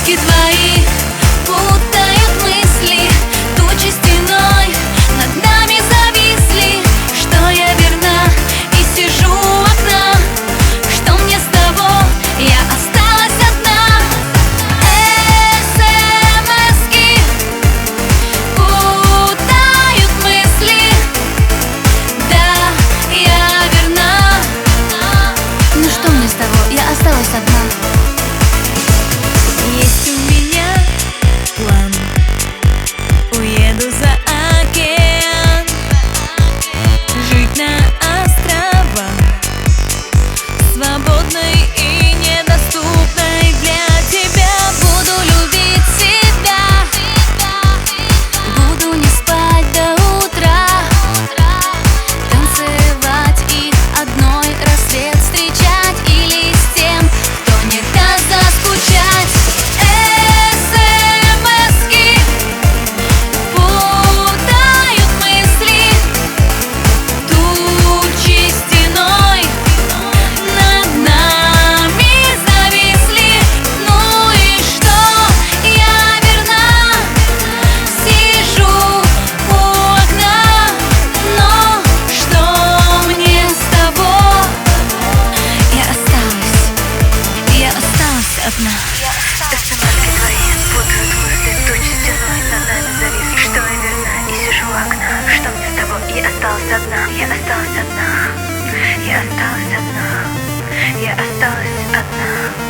Твои путают мысли, тучи стеной над нами зависли. Что я верна и сижу у окна, что мне с того, я осталась одна. СМС-ки путают мысли, да, я верна. Ну что мне с того, я осталась одна. Есть у меня план, уеду за океан, жить на островах, свободной и недоступной для тебя. Буду любить себя, буду не спать до утра, танцевать и одной рассвет встречать, или с тем, кто не даст заскучать. СМС-ки твои путают мысли, тучи стеной над нами зависли. Что я верна и сижу у окна, что мне с того, я осталась одна. Я осталась одна, я осталась одна, я осталась одна.